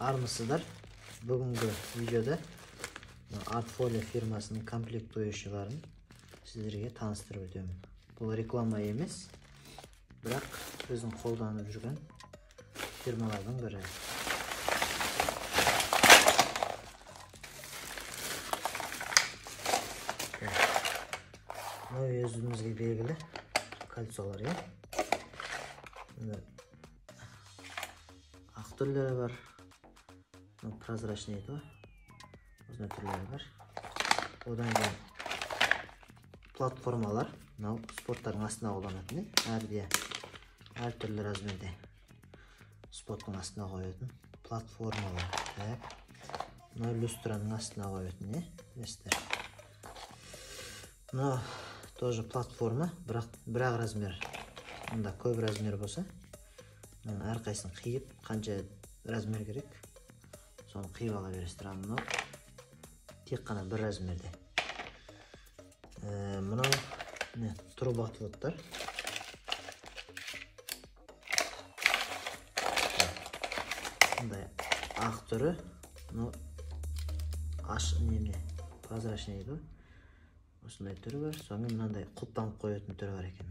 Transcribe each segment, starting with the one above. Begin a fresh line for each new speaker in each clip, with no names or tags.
Armısыздар. Бүгінгі видеода Artfolio фирмасының комплект oyucuların sizlerге tanıştırып өтемін. Бұл реклама емес, бірақ өзім қолданып жүрген фирмалардың бірі. Өзімізге белгілі кольцолар, ақ түрлері бар, прозрачный еді, осындай түрлері бар. Одан кейін платформалар, спорттардың астына қолданатын, әр түрлі размерде спорттың астына қоятын платформалар. Люстраның астына қоятын, мына тоже платформа, бірақ размер. Мұнда көп размер болса, әрқайсысын қиып, қанша размер керек, соны қиып ала бересіздер. Мынау тек қана бір размерде. Мынау трубоотводтар. Мындай ақ түрі, прозрачный еді. Осындай түрі бар. Соңғы мынандай құлыптанып қоятын түрі бар екен.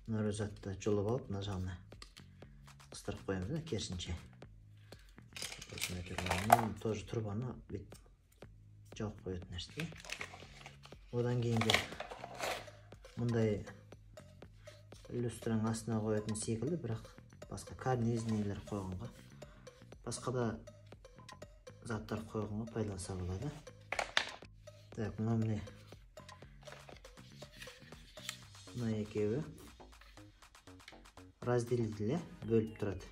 Мына затты жұлып алып, мына жағына қыстырып қоямыз, керісінше. Осындай түрі бар. Тоже трубаны жауып қоятын нәрсе. Одан кейінгі мұндай люстраның астына қоятын секілді, бірақ басқа карнизнейлер қойғанға, басқа да заттар қойғанға пайдаланса болады. Так, мына екеуі разделителі бөліп тұрады.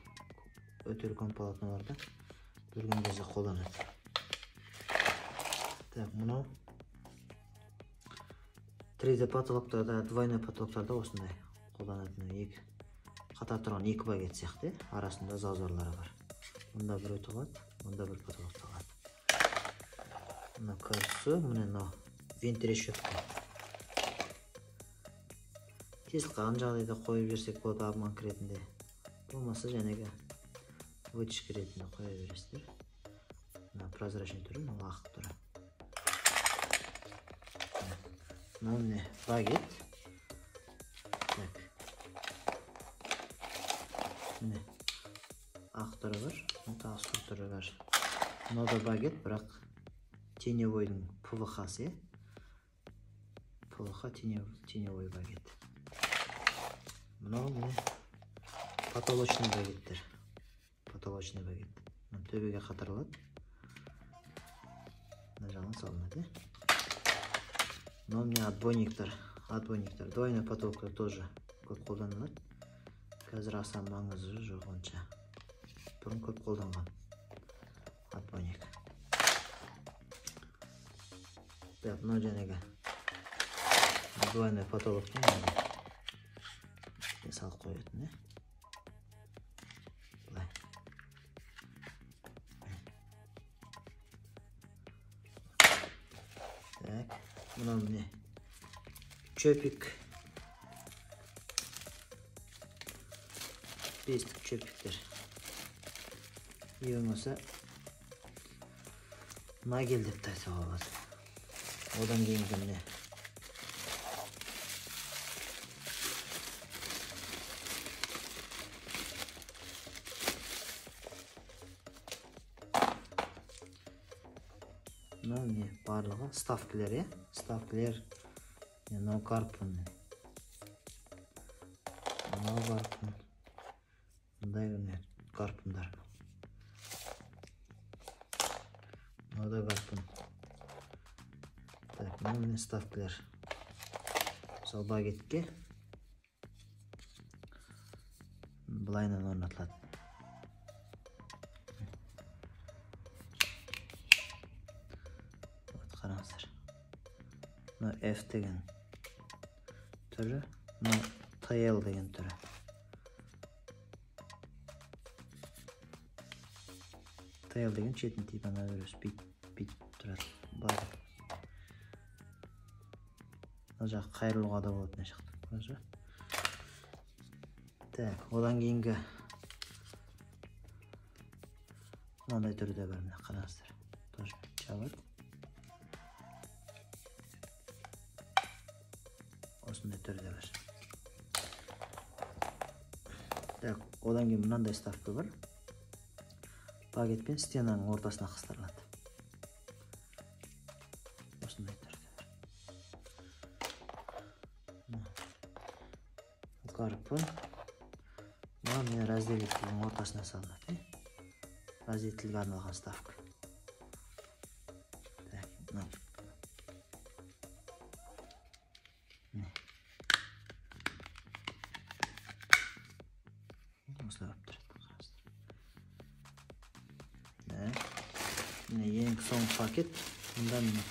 Өте үлкен полотноларда бөлген кезде қолданады. Так, мынау 3D потолоктарда, двойной потолоктарда осындай қолданатын қатар тұрған екі багет сияқты, арасында зазорлары бар. Мұнда бір өтіп алады, мұнда бір потолок тұрады. Мына корпусы, мына вентирешетка. Тесіл қалған жағдайда қойып берсек болады, обманк ретінде. Болмаса жәнегі вытяжка ретінде қоя бересіздер. Мына прозрачный түрі, мына ақ түрі. Мына багет. Ақ түрі бар, тағы сұр түрі бар. Мына да багет, бірақ теневойдың ПВХ-сы. ПВХ теневой багет. Мынау потолочный багеттер. Потолочный багет. Төбеге қатырылады. Мына жағын салынады. Мынау отбойниктер. Двойной потолоктар тоже көп қолданылады. Қазір аса маңызы жоқ онша. Бұрын көп қолданған отбойник. Так, мынау жәнегі двойной потолоктың салып қоятын. Бұлай. Так, мынау чөпік. Бестік чөпіктер. Емесі нагел деп тайса болады. Одан кейінгі міне барлығы ставкілер, мынау карпун, мынау карпун, мындай карпундар, мынау да карпун. Так, мынау ставкілер. Сол багетке былайынан орнатылады. Қараңыздар. Мына F деген түрі, мына TL деген түрі. TL деген шетін типана өрес бит тұрады. Бар. Мына жақ қайрылуға да болады, не шықты. Так, одан кейінгі Mындай түрдө бар, мына караңыздар. Тоже чабат. Осындай түрдө бар. Так, одан кейін мынандай ставка бар. Багетпен стенаның ортасына қыстырылады. Осындай түрдө бар. Гарпун. Мына разделителдің ортасына салынады. Разделителге арналған ставка. Так, мына. Осылай болып тұрады. Міне ең соңғы пакет. Мұнда міне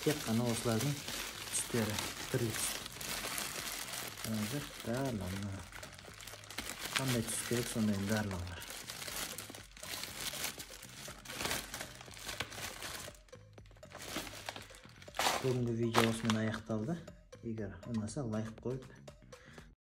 тек қана осылардың түстері, түрлі түс. Барлығы. Қандай түс керек, сондай барлығы бар. Бүгінгі видео осымен аяқталды. Егер ұнаса лайк қойып